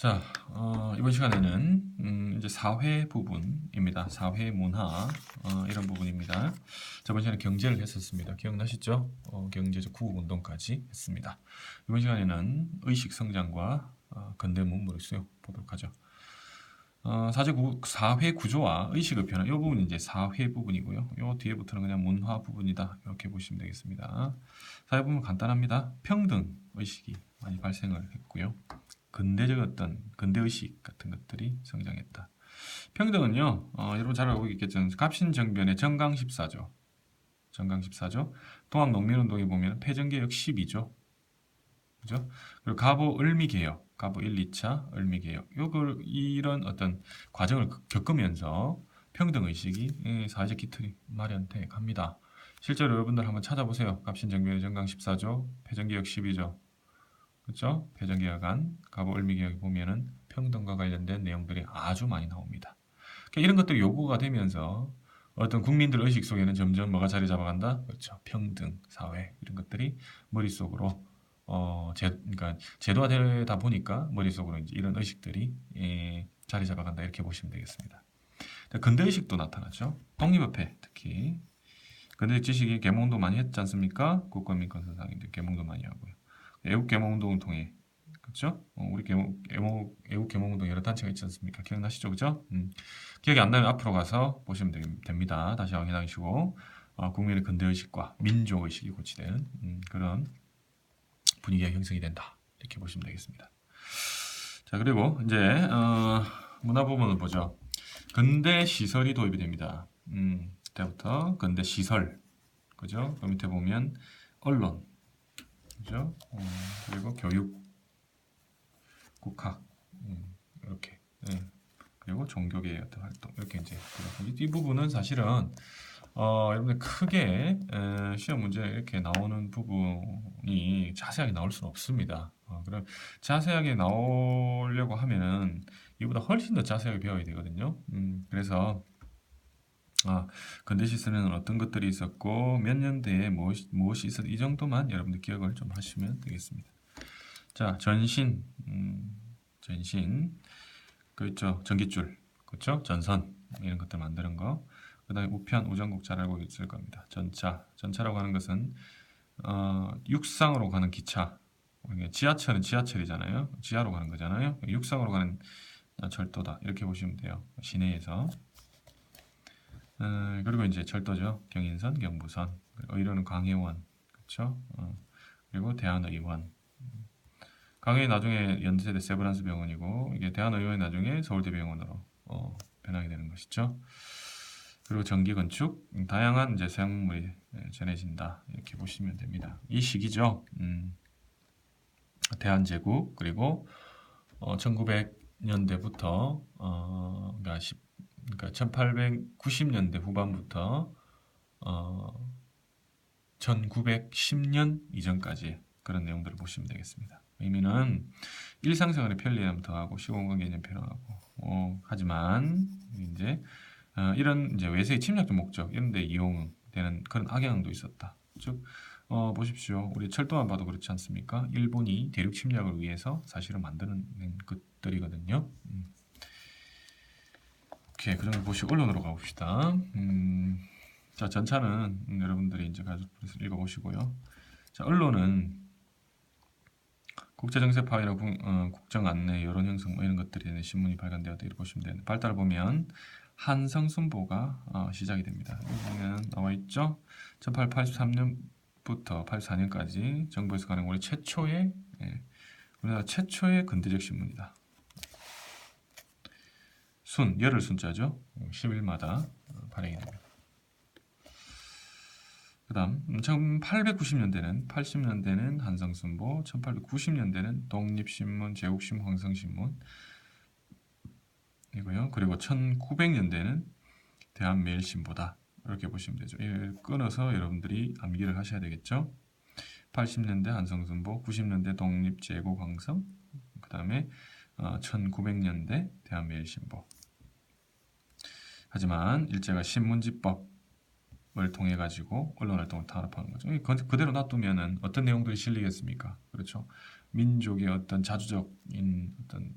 자, 이번 시간에는 이제 사회 부분입니다. 사회 문화 이런 부분입니다. 저번 시간에 경제를 했었습니다. 기억나시죠? 경제적 구국운동까지 했습니다. 이번 시간에는 의식 성장과 근대 문물의 수요 보도록 하죠. 사회 구조와 의식의 변화, 이 부분이 이제 사회 부분이고요. 이 뒤에부터는 그냥 문화 부분이다. 이렇게 보시면 되겠습니다. 사회 부분은 간단합니다. 평등 의식이 많이 발생을 했고요. 근대적 어떤 근대의식 같은 것들이 성장했다. 평등은요, 여러분 잘 알고 있겠죠. 갑신정변의 정강14조. 정강14조. 동학농민운동에 보면 폐정개혁 12조. 그죠? 그리고 갑오을미개혁. 갑오 1, 2차 을미개혁. 이런 어떤 과정을 겪으면서 평등의식이 사회적 기틀이 마련돼 갑니다. 실제로 여러분들 한번 찾아보세요. 갑신정변의 정강14조, 폐정개혁 12조. 그렇죠? 폐정개혁안, 갑오을미개혁 보면은 평등과 관련된 내용들이 아주 많이 나옵니다. 그러니까 이런 것들이 요구가 되면서 어떤 국민들 의식 속에는 점점 뭐가 자리 잡아간다? 그렇죠. 평등, 사회 이런 것들이 머릿속으로 그러니까 제도화 되다 보니까 머릿속으로 이제 이런 의식들이 자리 잡아간다 이렇게 보시면 되겠습니다. 근대 의식도 나타나죠. 독립협회 특히 근대 지식이 계몽도 많이 했지 않습니까? 국권민권선상인데 계몽도 많이 하고요. 애국 계몽운동을 통해 그렇죠? 우리 애국 계몽운동 여러 단체가 있지 않습니까? 기억나시죠, 그죠? 기억이 안 나면 앞으로 가서 보시면 됩니다. 다시 확인하시고 국민의 근대 의식과 민족 의식이 고취되는 그런 분위기가 형성이 된다 이렇게 보시면 되겠습니다. 자 그리고 이제 문화 부분을 보죠. 근대 시설이 도입이 됩니다. 그때부터 근대 시설 그죠? 그 밑에 보면 언론 그죠? 그리고 교육, 국학 이렇게 그리고 종교계의 어떤 활동 이렇게 이제 이 부분은 사실은 여러분들 크게 시험 문제에 이렇게 나오는 부분이 자세하게 나올 수는 없습니다. 그럼 자세하게 나오려고 하면은 이보다 훨씬 더 자세하게 배워야 되거든요. 그래서 근대 시설에는 어떤 것들이 있었고 몇 년대에 무엇이 있었 이 정도만 여러분들 기억을 좀 하시면 되겠습니다. 자, 전신 그렇죠. 전깃줄 그렇죠. 전선 이런 것들 만드는 거. 그다음에 우편 우정국 잘 알고 있을 겁니다. 전차라고 하는 것은 육상으로 가는 기차. 지하철은 지하철이잖아요. 지하로 가는 거잖아요. 육상으로 가는 철도다 이렇게 보시면 돼요. 시내에서. 그리고 이제 철도죠. 경인선, 경부선. 의료는 강혜원, 그렇죠? 그리고 대한의원. 강혜이 나중에 연세대 세브란스 병원이고 이게 대한의원이 나중에 서울대병원으로 변하게 되는 것이죠. 그리고 전기 건축, 다양한 이제 사용물이 전해진다 이렇게 보시면 됩니다. 이 시기죠. 대한제국 그리고 1900년대부터 그러니까 1890년대 후반부터 1910년 이전까지 그런 내용들을 보시면 되겠습니다. 의미는 일상생활의 편리함 더하고 시공간 개념 변화하고 하지만 이제 이런 이제 외세의 침략적 목적 이런 데 이용되는 그런 악영향도 있었다. 즉 보십시오. 우리 철도만 봐도 그렇지 않습니까? 일본이 대륙 침략을 위해서 사실은 만드는 것들이거든요. 오케이, 그런 걸 보시고 언론으로 가봅시다. 자, 전차는 여러분들이 이제 가지고 읽어보시고요. 자, 언론은 국제정세 파이나 국정 안내, 여론 형성 뭐 이런 것들이 되는 신문이 발간되었다 이렇게 보시면 되는데 발달 보면 한성순보가 시작이 됩니다. 여기 보면 나와 있죠. 1883년부터 84년까지 정부에서 가는 우리 최초의 우리나라 최초의 근대적 신문이다. 열흘 순자죠. 10일마다 발행이 됩니다. 그 다음 1890년대는 80년대는 한성순보 1890년대는 독립신문, 제국신문, 황성신문 이고요. 그리고 1900년대는 대한매일신보다 이렇게 보시면 되죠. 끊어서 여러분들이 암기를 하셔야 되겠죠. 80년대 한성순보, 90년대 독립, 제국, 황성 그 다음에 1900년대 대한매일신보. 하지만 일제가 신문지법을 통해 가지고 언론 활동을 탄압하는 거죠. 그대로 놔두면은 어떤 내용들이 실리겠습니까? 그렇죠. 민족의 어떤 자주적인 어떤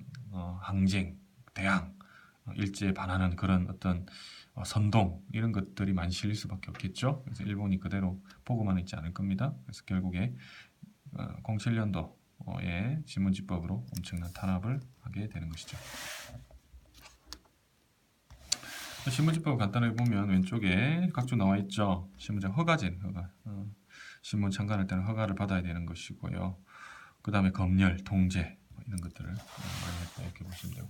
항쟁, 대항, 일제에 반하는 그런 어떤 선동 이런 것들이 많이 실릴 수밖에 없겠죠. 그래서 일본이 그대로 보고만 있지 않을 겁니다. 그래서 결국에 07년도에 신문지법으로 엄청난 탄압을 하게 되는 것이죠. 신문지법 간단하게 보면 왼쪽에 각종 나와 있죠. 신문장 허가제는 허가. 신문 창간할 때는 허가를 받아야 되는 것이고요. 그 다음에 검열, 통제 이런 것들을 많이 했다 이렇게 보시면 되고.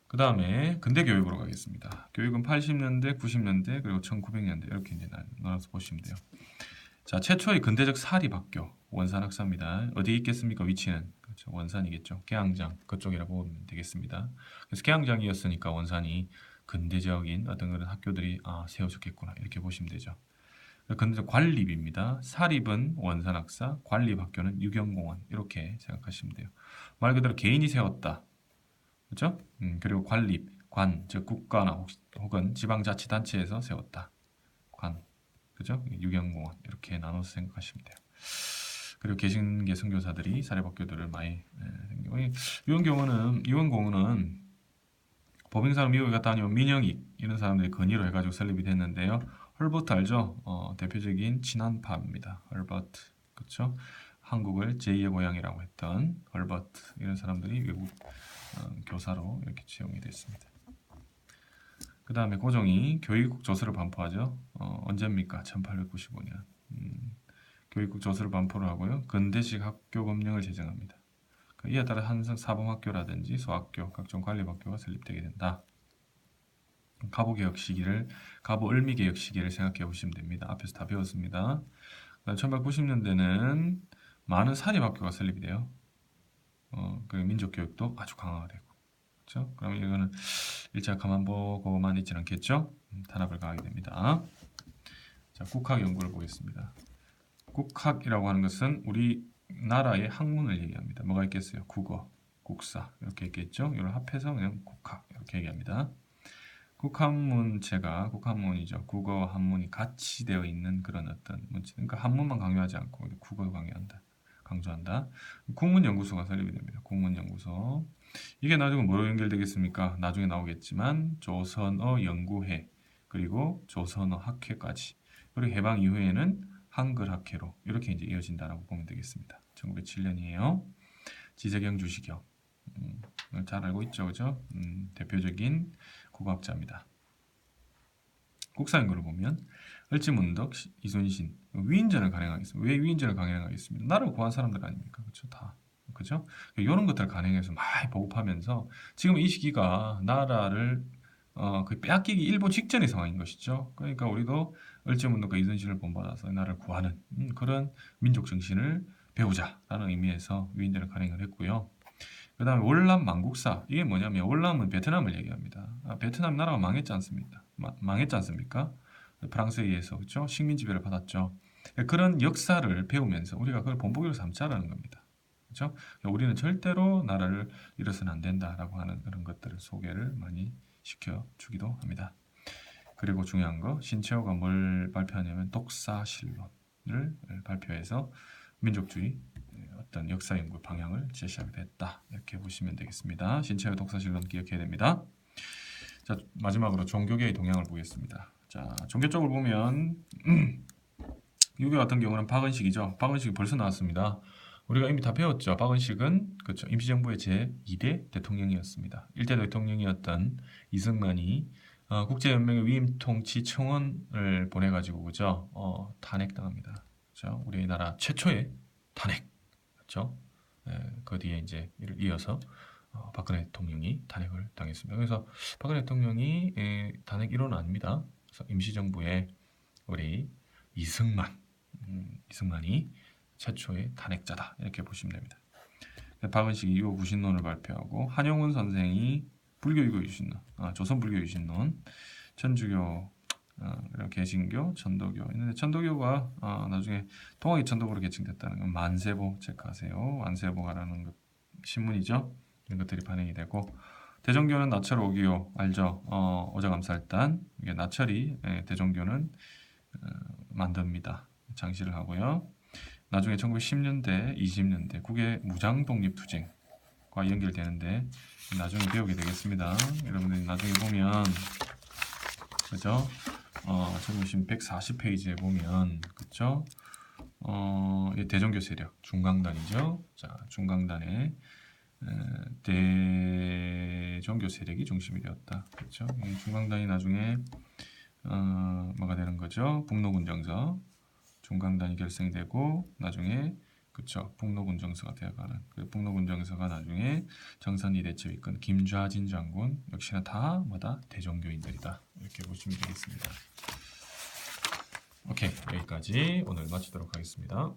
그 다음에 근대 교육으로 가겠습니다. 교육은 80년대, 90년대 그리고 1900년대 이렇게 이제 나눠서 보시면 돼요. 자, 최초의 근대적 사립학교 원산학사입니다. 어디 있겠습니까? 위치는 그렇죠. 원산이겠죠. 계양장 그쪽이라고 보면 되겠습니다. 그래서 계양장이었으니까 원산이 근대적인 어떤 그런 학교들이 세워졌겠구나 이렇게 보시면 되죠. 근데 관립입니다. 사립은 원산학사, 관립학교는 유경공원 이렇게 생각하시면 돼요. 말 그대로 개인이 세웠다. 그렇죠? 그리고 관립, 관, 즉 국가나 혹은 지방자치단체에서 세웠다. 관, 그죠? 유경공원 이렇게 나눠서 생각하시면 돼요. 그리고 개신교 선교사들이 사립학교들을 많이 생기고 유경공원은 법인사로 미국에 갔다 다니면 민영익 이런 사람들이 건의로 해가지고 설립이 됐는데요. 헐버트 알죠? 대표적인 친한파입니다. 헐버트, 그렇죠? 한국을 제2의 고향이라고 했던 헐버트 이런 사람들이 외국 교사로 이렇게 채용이 됐습니다. 그 다음에 고종이 교육국 조서를 반포하죠. 언제입니까? 1895년. 교육국 조서를 반포를 하고요. 근대식 학교 법령을 제정합니다. 이에 따라 한성 사범학교라든지 소학교, 각종 관립학교가 설립되게 된다. 가보개혁 시기를, 가보을미개혁 시기를 생각해 보시면 됩니다. 앞에서 다 배웠습니다. 1890년대는 많은 사립학교가 설립이 돼요. 그 민족교육도 아주 강화가 되고. 그렇죠? 그럼 이거는 일자 가만 보고만 있지는 않겠죠? 탄압을 가하게 됩니다. 자, 국학 연구를 보겠습니다. 국학이라고 하는 것은 우리 나라의 학문을 얘기합니다. 뭐가 있겠어요? 국어, 국사 이렇게 있겠죠? 이걸 합해서 그냥 국학 이렇게 얘기합니다. 국한문체가 국한문이죠. 국어, 한문이 같이 되어 있는 그런 어떤 문체. 그러니까 한문만 강요하지 않고 국어도 강조한다. 국문연구소가 설립이 됩니다. 국문연구소. 이게 나중에 뭐로 연결되겠습니까? 나중에 나오겠지만 조선어 연구회 그리고 조선어 학회까지. 그리고 해방 이후에는 한글 학회로 이렇게 이제 이어진다라고 보면 되겠습니다. 1907년이에요. 지세경, 주시경. 잘 알고 있죠, 그죠? 대표적인 국어학자입니다. 국사연구를 보면 을지문덕, 이순신 위인전을 간행하겠습니다. 왜 위인전을 간행하겠습니다? 나라를 구한 사람들 아닙니까? 그렇죠, 다. 그죠? 이런 것들을 간행해서 많이 보급하면서 지금 이 시기가 나라를 그 빼앗기기 일보 직전의 상황인 것이죠. 그러니까 우리도 을지문덕과 이순신을 본받아서 나라를 구하는 그런 민족 정신을 배우자라는 의미에서 위인전을 간행을 했고요. 그 다음에 월남 망국사. 이게 뭐냐면 월남은 베트남을 얘기합니다. 베트남 나라가 망했지 않습니까? 망했지 않습니까? 프랑스에 의해서 그렇죠? 식민 지배를 받았죠. 그런 역사를 배우면서 우리가 그걸 본보기로 삼자라는 겁니다. 그렇죠? 우리는 절대로 나라를 잃어서는 안 된다라고 하는 그런 것들을 소개를 많이 시켜주기도 합니다. 그리고 중요한 거 신채호가 뭘 발표하냐면 독사실론을 발표해서 민족주의 어떤 역사 연구 방향을 제시하게 됐다. 이렇게 보시면 되겠습니다. 신채호 독사실론 기억해야 됩니다. 자, 마지막으로 종교계의 동향을 보겠습니다. 자, 종교 쪽을 보면 유교 같은 경우는 박은식이죠. 박은식이 벌써 나왔습니다. 우리가 이미 다 배웠죠. 박은식은 그렇죠. 임시정부의 제2대 대통령이었습니다. 1대 대통령이었던 이승만이 국제연맹의 위임통치 청원을 보내가지고 그죠. 탄핵당합니다. 그렇죠. 우리나라 최초의 탄핵. 그렇죠. 그 뒤에 이제 이를 이어서 박근혜 대통령이 탄핵을 당했습니다. 그래서 박근혜 대통령이 탄핵 일원은 아닙니다. 그래서 임시정부의 우리 이승만이 최초의 탄핵자다 이렇게 보시면 됩니다. 박은식이 유교 구신론을 발표하고 한용운 선생이 불교유교 유신론, 조선 불교 유신론, 천주교, 개신교, 천도교 있는데 천도교가 나중에 동학의 천도교로 개칭됐다는 건 만세보 체크하세요. 만세보가라는 신문이죠. 이런 것들이 반영이 되고 대종교는 나철 오기요 알죠? 오자감살단 이게 나철이 대종교는 만듭니다. 장시를 하고요. 나중에 1910년대, 20년대 국외 무장 독립 투쟁 연결되는데 나중에 배우게 되겠습니다. 여러분들 나중에 보면 그죠? 지금 보시면 140페이지에 보면 그죠? 이 대종교 세력 중강단이죠. 자, 중강단의 대종교 세력이 중심이 되었다. 그렇죠? 이 중강단이 나중에 뭐가 되는 거죠? 북록운정서 중강단이 결성이 되고 나중에 그쵸 북록운정서가 되어가는 그 북록운정서가 나중에 정선이 대첩 이끈 김좌진 장군 역시나 다 뭐다 대종교인들이다 이렇게 보시면 되겠습니다. 오케이 여기까지 오늘 마치도록 하겠습니다.